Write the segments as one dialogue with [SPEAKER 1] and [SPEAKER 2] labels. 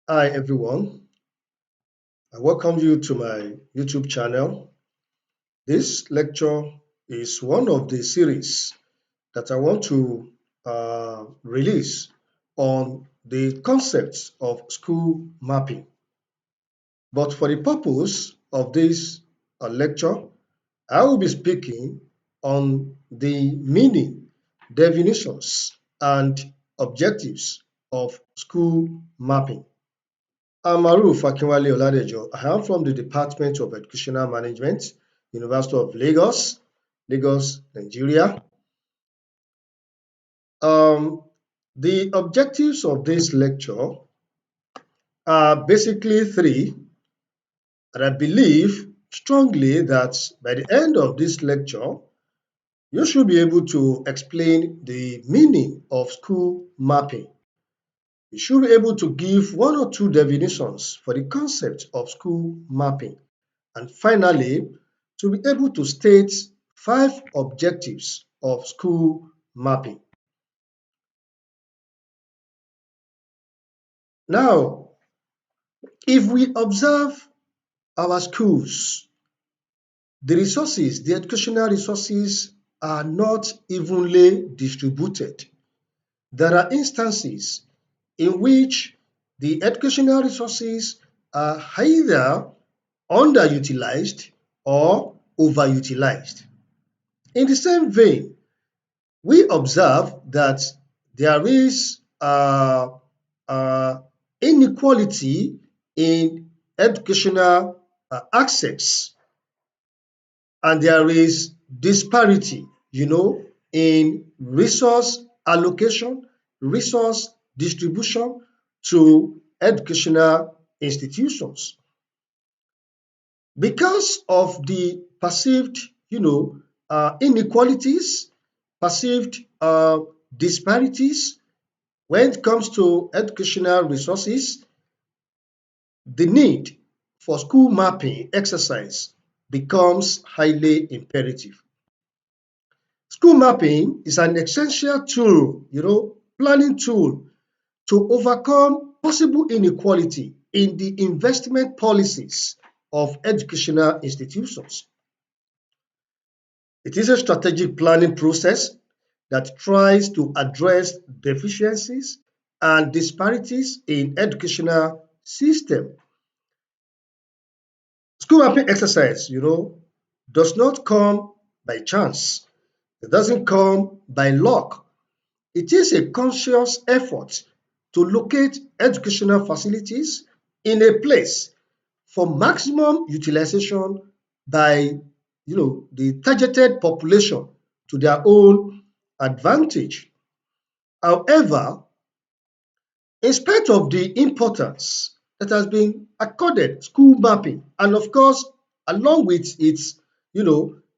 [SPEAKER 1] Hi everyone, I welcome you to my YouTube channel. This lecture is one of the series that I want to release on the concepts of school mapping. But for the purpose of this lecture, I will be speaking on the meaning, definitions, and objectives of school mapping. I'm Maruf Akinwale Oladejo. I am from the Department of Educational Management, University of Lagos, Lagos, Nigeria. Um, the objectives of this lecture are basically three, and I believe strongly that by the end of this lecture, you should be able to explain the meaning of school mapping. You should be able to give one or two definitions for the concept of school mapping. And finally, to be able to state 5 objectives of school mapping. Now, if we observe our schools, the educational resources are not evenly distributed. There are instances in which the educational resources are either underutilized or overutilized. In the same vein, we observe that there is inequality in educational access, and there is disparity, in resource allocation, resource distribution to educational institutions. Because of the perceived, inequalities, perceived disparities when it comes to educational resources, the need for school mapping exercise becomes highly imperative. School mapping is an essential tool, planning tool to overcome possible inequality in the investment policies of educational institutions. It is a strategic planning process that tries to address deficiencies and disparities in educational system. School mapping exercise, does not come by chance. It doesn't come by luck. It is a conscious effort to locate educational facilities in a place for maximum utilization by the targeted population to their own advantage. However, in spite of the importance that has been accorded school mapping, and of course, along with its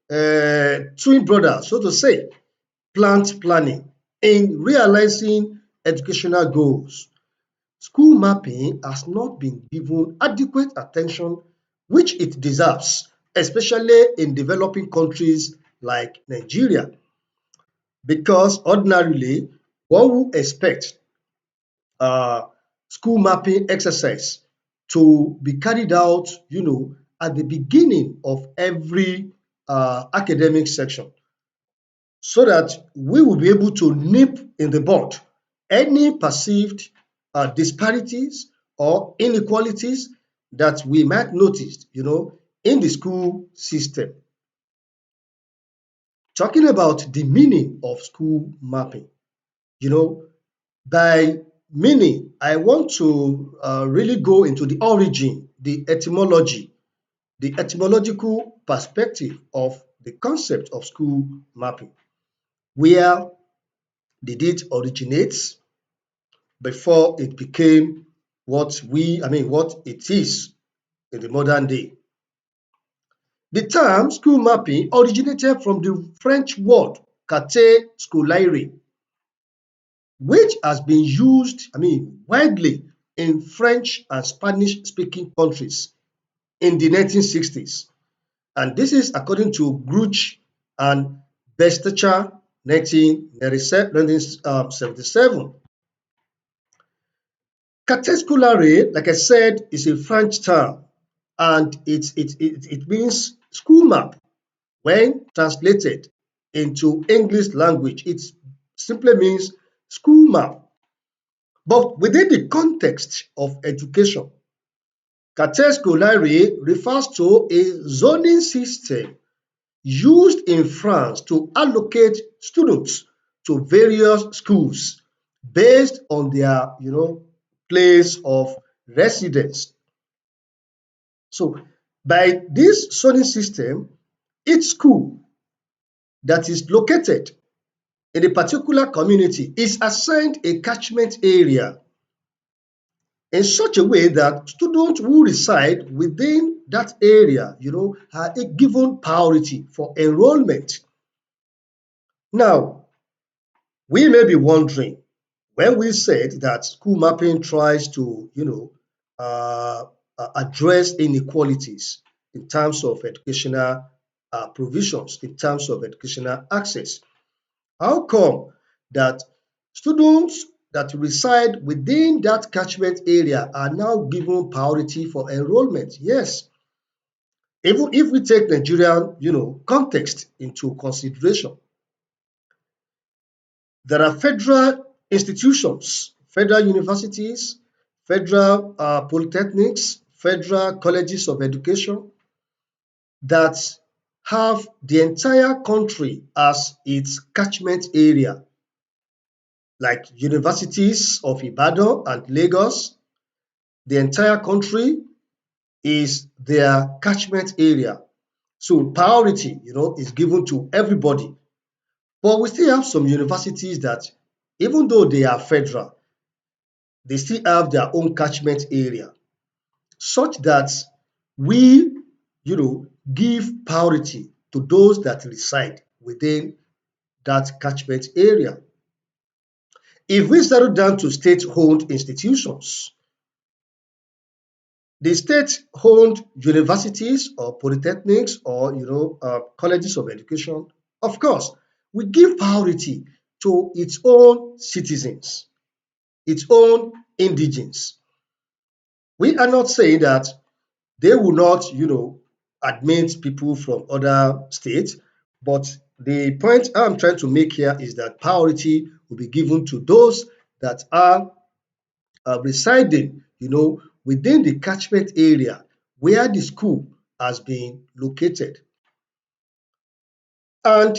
[SPEAKER 1] twin brother, so to say, plant planning in realizing educational goals, school mapping has not been given adequate attention which it deserves, especially in developing countries like Nigeria, because ordinarily one would expect uh, school mapping exercise to be carried out, at the beginning of every academic section, so that we will be able to nip in the bud any perceived disparities or inequalities that we might notice, in the school system. Talking about the meaning of school mapping, you know, by meaning, I want to really go into the origin, the etymology, the etymological perspective of the concept of school mapping. Where did it originate before it became what it is in the modern day? The term school mapping originated from the French word quartier scolaire, which has been used, widely in French and Spanish-speaking countries in the 1960s. And this is according to Gruch and Bestacher 1977. Quartier scolaire, like I said, is a French term, and it means school map. When translated into English language, it simply means school map. But within the context of education, quartier scolaire refers to a zoning system used in France to allocate students to various schools based on their place of residence. So by this zoning system, each school that is located in a particular community is assigned a catchment area in such a way that students who reside within that area, are given priority for enrollment. Now, we may be wondering, when we said that school mapping tries to, uh, address inequalities in terms of educational provisions, in terms of educational access, how come that students that reside within that catchment area are now given priority for enrollment? Yes, even if we take Nigerian, context into consideration, there are federal institutions, federal universities, federal polytechnics, federal colleges of education that have the entire country as its catchment area, like universities of Ibadan and Lagos. The entire country is their catchment area. So priority, is given to everybody. But we still have some universities that, even though they are federal, they still have their own catchment area, such that we, give priority to those that reside within that catchment area. If we settle down to state-owned institutions, the state-owned universities or polytechnics or colleges of education, of course, we give priority to its own citizens, its own indigenes. We are not saying that they will not, admit people from other states, but the point I'm trying to make here is that priority will be given to those that are residing, within the catchment area where the school has been located. And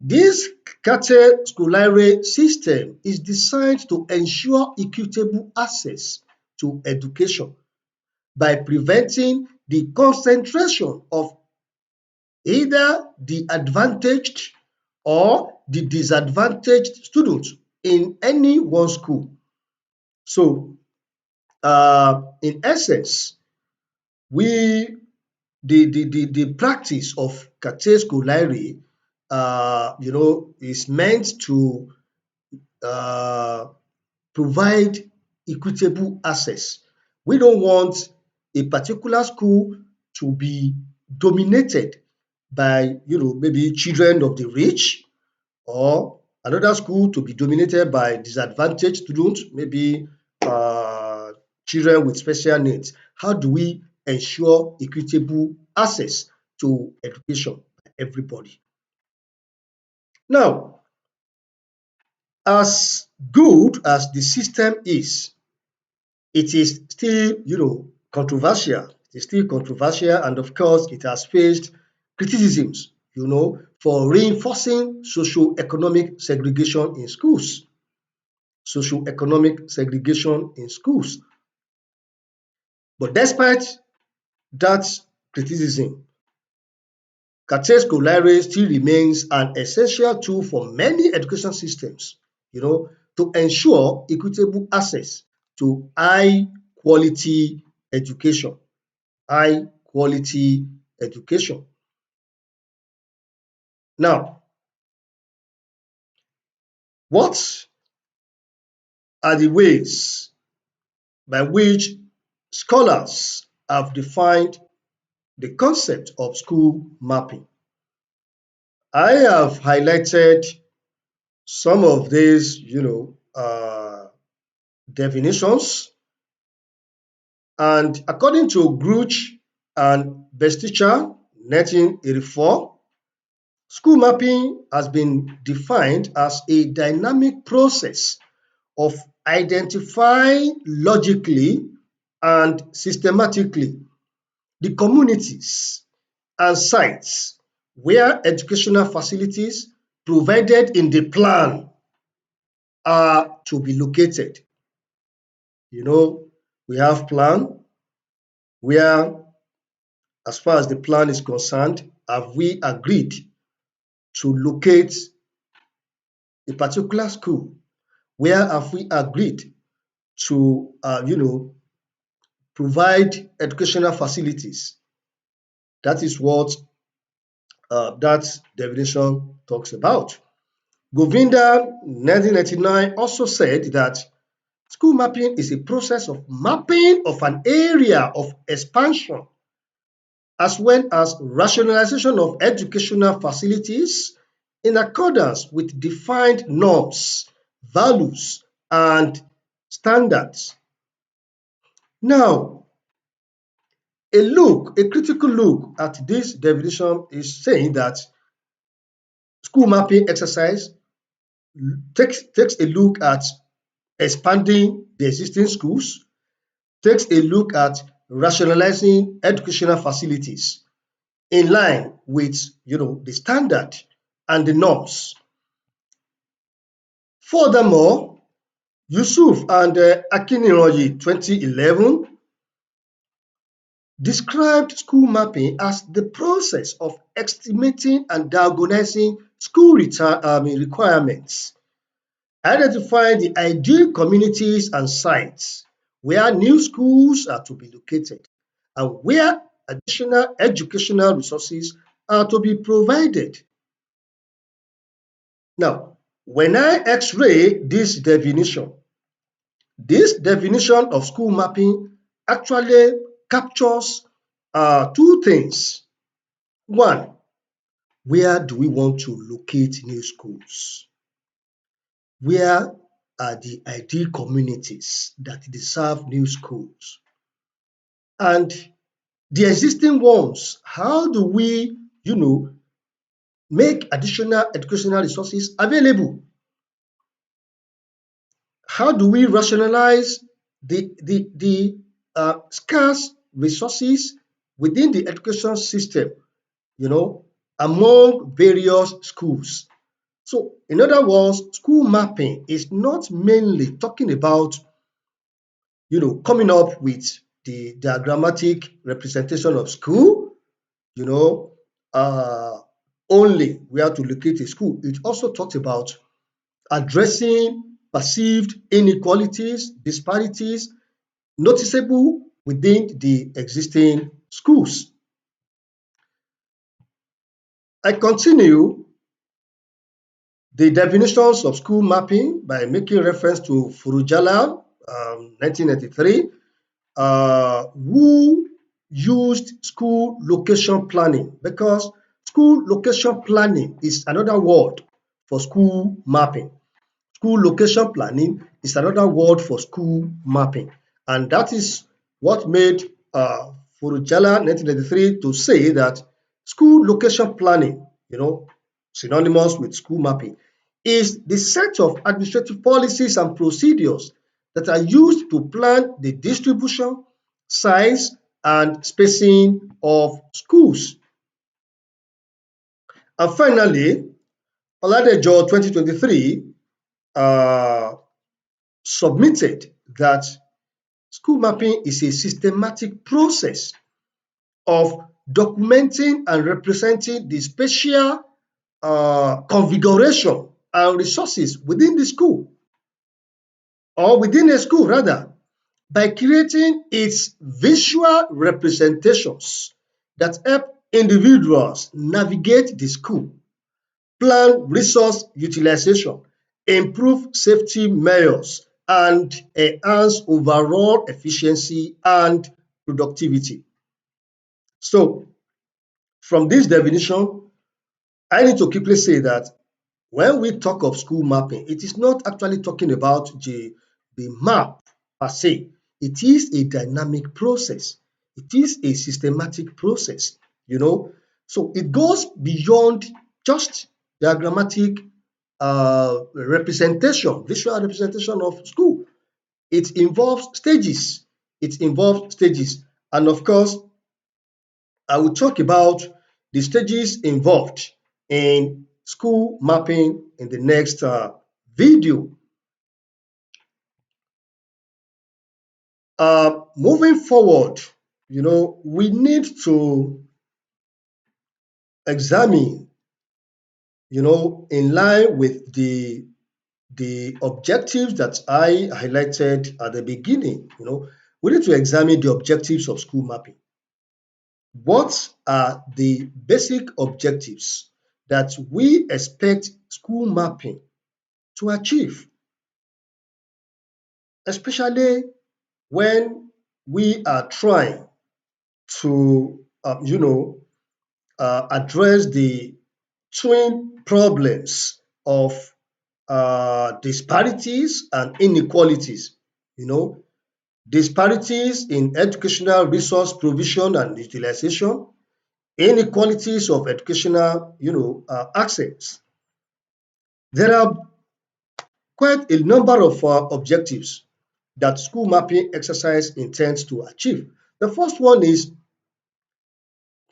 [SPEAKER 1] this Carter Scolaire system is designed to ensure equitable access to education by preventing the concentration of either the advantaged or the disadvantaged students in any one school. So, in essence, we the practice of Kate Scolaire, is meant to uh, provide equitable access. We don't want a particular school to be dominated by, maybe children of the rich, or another school to be dominated by disadvantaged students, maybe children with special needs. How do we ensure equitable access to education by everybody? Now, as good as the system is, it is still, controversial. It is still controversial, and of course, it has faced criticisms, for reinforcing socio-economic segregation in schools. Socio-economic segregation in schools. But despite that criticism, Cartier Scolaire still remains an essential tool for many education systems, to ensure equitable access to high quality education. High quality education. Now, what are the ways by which scholars have defined the concept of school mapping? I have highlighted some of these, definitions And according to Gruch and Besticha, 1984, school mapping has been defined as a dynamic process of identifying logically and systematically the communities and sites where educational facilities provided in the plan are to be located. You know, we have plan where, as far as the plan is concerned, have we agreed to locate a particular school? Where have we agreed to, provide educational facilities? That is what that definition talks about. Govinda, 1999, also said that school mapping is a process of mapping of an area of expansion as well as rationalization of educational facilities in accordance with defined norms, values, and standards. Now, a critical look at this definition is saying that school mapping exercise takes a look at expanding the existing schools, takes a look at rationalizing educational facilities in line with the standard and the norms. Furthermore, Yusuf and Akiniroyi 2011 described school mapping as the process of estimating and diagnosing school requirements, identifying the ideal communities and sites where new schools are to be located and where additional educational resources are to be provided. Now, when I x-ray this definition of school mapping actually captures two things. One, where do we want to locate new schools? Where are the ideal communities that deserve new schools? And the existing ones, how do we, make additional educational resources available? How do we rationalize the scarce resources within the education system, you know, among various schools? So, in other words, school mapping is not mainly talking about, coming up with the diagrammatic representation of school, you know, uh, only where to locate a school. It also talks about addressing perceived inequalities, disparities noticeable within the existing schools. I continue the definitions of school mapping by making reference to Furujala, 1993, who used school location planning, because school location planning is another word for school mapping. School location planning is another word for school mapping. And that is what made Furujala 1993 to say that school location planning, synonymous with school mapping, is the set of administrative policies and procedures that are used to plan the distribution, size, and spacing of schools. And finally, Oladejo 2023 uh, submitted that school mapping is a systematic process of documenting and representing the spatial configuration and resources within the school, or within a school rather, by creating its visual representations that help individuals navigate the school, plan resource utilization, improve safety measures, and enhance overall efficiency and productivity. So, from this definition, I need to quickly say that when we talk of school mapping, it is not actually talking about the map per se. It is a dynamic process. It is a systematic process, you know. So it goes beyond just diagrammatic representation, visual representation of school. It involves stages. It involves stages. And of course, I will talk about the stages involved in school mapping in the next video. Moving forward, we need to examine, in line with the objectives that I highlighted at the beginning. We need to examine the objectives of school mapping. What are the basic objectives that we expect school mapping to achieve, especially when we are trying to, address the twin problems of disparities and inequalities. You know, disparities in educational resource provision and utilization, inequalities of educational, access. There are quite a number of objectives that school mapping exercise intends to achieve. The first one is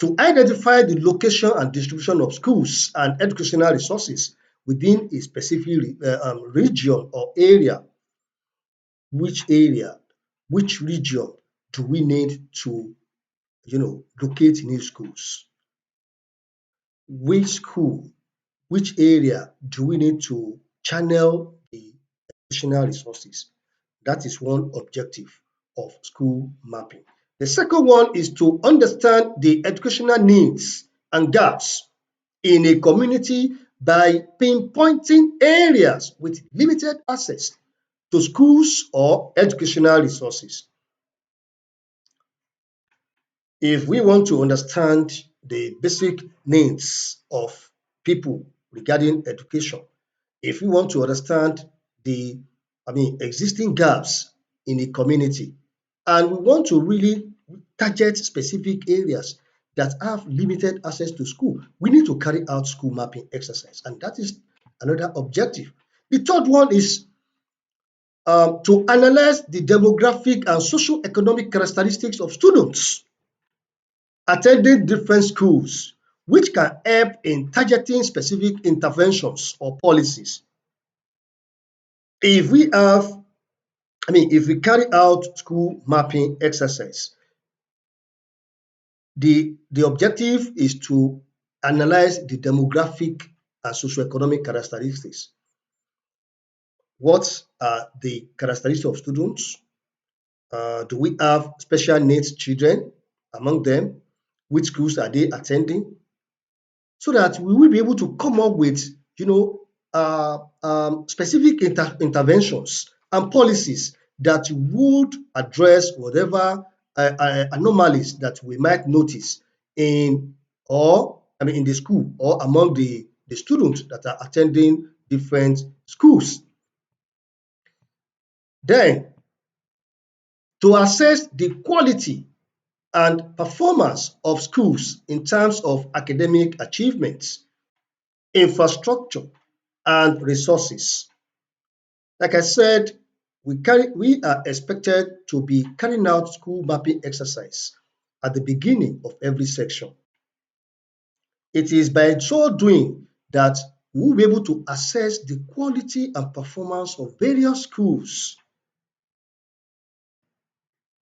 [SPEAKER 1] to identify the location and distribution of schools and educational resources within a specific region or area. Which area, which region do we need to, locate new schools? Which school, which area do we need to channel the educational resources? That is one objective of school mapping. The second one is to understand the educational needs and gaps in a community by pinpointing areas with limited access to schools or educational resources. If we want to understand the basic needs of people regarding education, if we want to understand the, existing gaps in the community, and we want to really target specific areas that have limited access to school, we need to carry out school mapping exercise, and that is another objective. The third one is to analyze the demographic and socio-economic characteristics of students attending different schools, which can help in targeting specific interventions or policies. If we have, if we carry out school mapping exercise, the objective is to analyze the demographic and socioeconomic characteristics. What are the characteristics of students? Do we have special needs children among them? Which schools are they attending? So that we will be able to come up with, specific interventions and policies that would address whatever anomalies that we might notice in the school or among the students that are attending different schools. Then, to assess the quality and performance of schools in terms of academic achievements, infrastructure, and resources. Like I said, we are expected to be carrying out school mapping exercise at the beginning of every section. It is by so doing that we will be able to assess the quality and performance of various schools,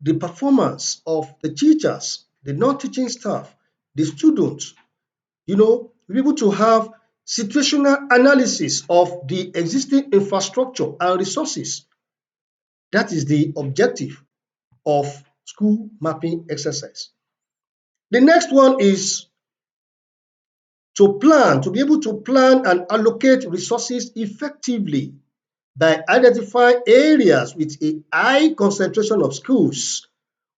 [SPEAKER 1] the performance of the teachers, the non-teaching staff, the students. We'll be able to have situational analysis of the existing infrastructure and resources. That is the objective of school mapping exercise. The next one is to be able to plan and allocate resources effectively by identifying areas with a high concentration of schools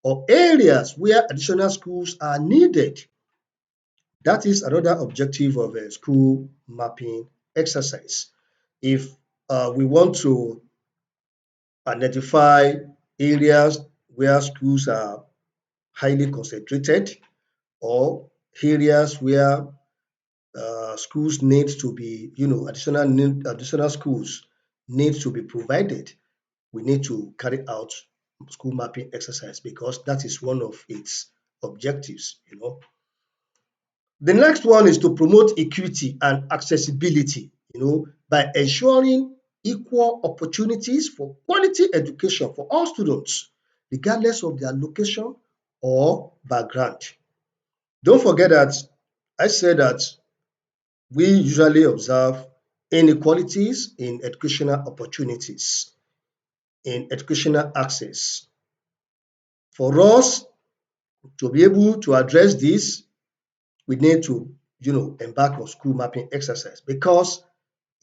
[SPEAKER 1] or areas where additional schools are needed. That is another objective of a school mapping exercise. If we want to identify areas where schools are highly concentrated, or areas where schools need to be, additional schools need to be provided, we need to carry out school mapping exercise because that is one of its objectives. The next one is to promote equity and accessibility, by ensuring equal opportunities for quality education for all students, regardless of their location or background. Don't forget that I said that we usually observe inequalities in educational opportunities, in educational access. For us to be able to address this, we need to, embark on school mapping exercise because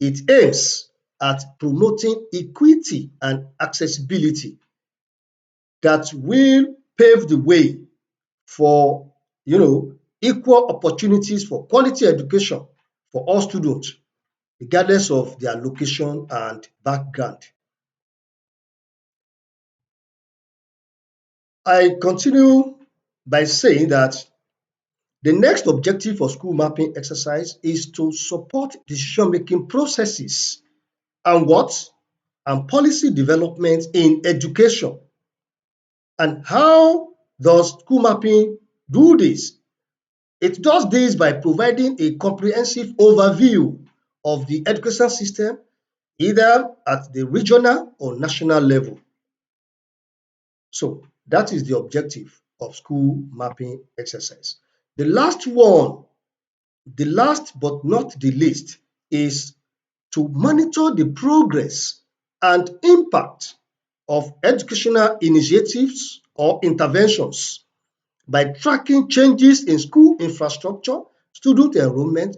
[SPEAKER 1] it aims at promoting equity and accessibility that will pave the way for, equal opportunities for quality education for all students, regardless of their location and background. I continue by saying that the next objective for school mapping exercise is to support decision-making processes and what? And policy development in education. And how does school mapping do this? It does this by providing a comprehensive overview of the education system, either at the regional or national level. So that is the objective of school mapping exercise. The last one, the last but not the least, is to monitor the progress and impact of educational initiatives or interventions by tracking changes in school infrastructure, student enrollment,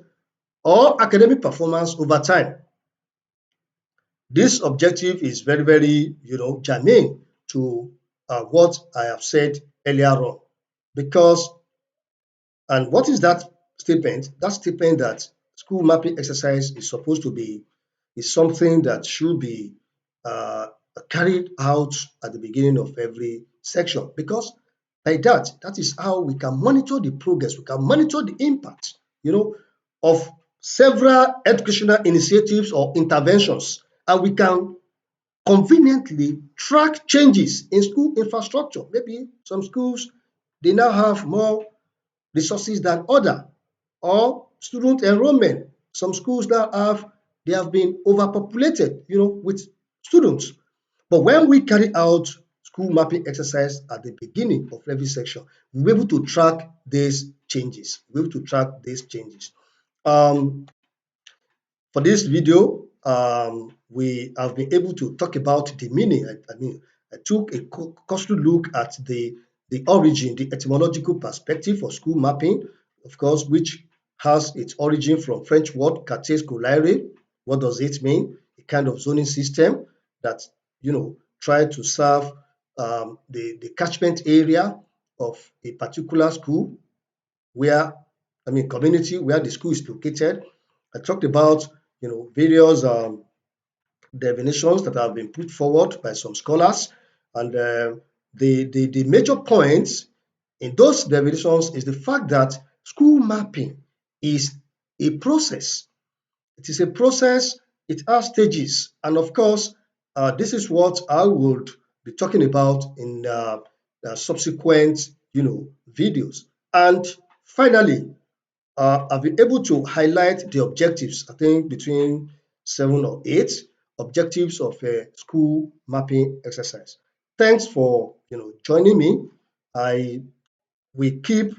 [SPEAKER 1] or academic performance over time. This objective is very, very, germane to what I have said earlier on. Because, and what is that statement? That statement that school mapping exercise is supposed to be, is something that should be uh, carried out at the beginning of every section. Because by that, that is how we can monitor the progress, we can monitor the impact, of several educational initiatives or interventions, and we can conveniently track changes in school infrastructure. Maybe some schools, they now have more resources than other, or student enrollment. Some schools now they have been overpopulated, with students. But when we carry out school mapping exercise at the beginning of every section, we're able to track these changes. We're able to track these changes. Um, for this video, we have been able to talk about the meaning. I took a cursory look at the origin, the etymological perspective for school mapping, of course, which has its origin from French word quartier scolaire. What does it mean? A kind of zoning system that, try to serve the catchment area of a particular school where, community where the school is located. I talked about, various definitions that have been put forward by some scholars, and the major points in those definitions is the fact that school mapping is a process. It is a process, it has stages, and of course, this is what I would be talking about in subsequent, videos. And finally, I've been able to highlight the objectives, I think between 7 or 8 objectives of a school mapping exercise. Thanks for, joining me. I will keep,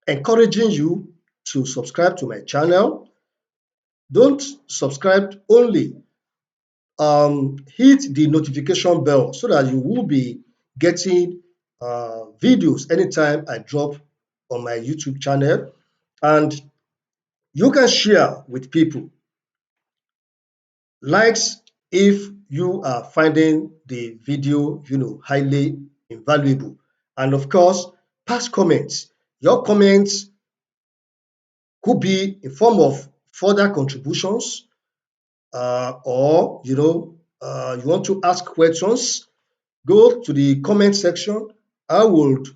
[SPEAKER 1] encouraging you to subscribe to my channel. Don't subscribe only, hit the notification bell so that you will be getting videos anytime I drop on my YouTube channel. And you can share with people. Likes if you are finding the video, highly invaluable. And of course, pass comments. Your comments could be in form of further contributions, or you want to ask questions. go to the comment section. I would,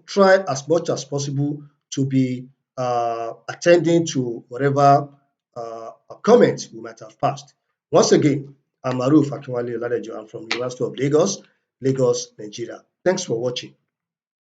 [SPEAKER 1] try as much as possible to be attending to whatever comments we might have passed. Once again, I'm Maruf Akinwale Oladejo. I'm from University of Lagos, Lagos, Nigeria. Thanks for watching.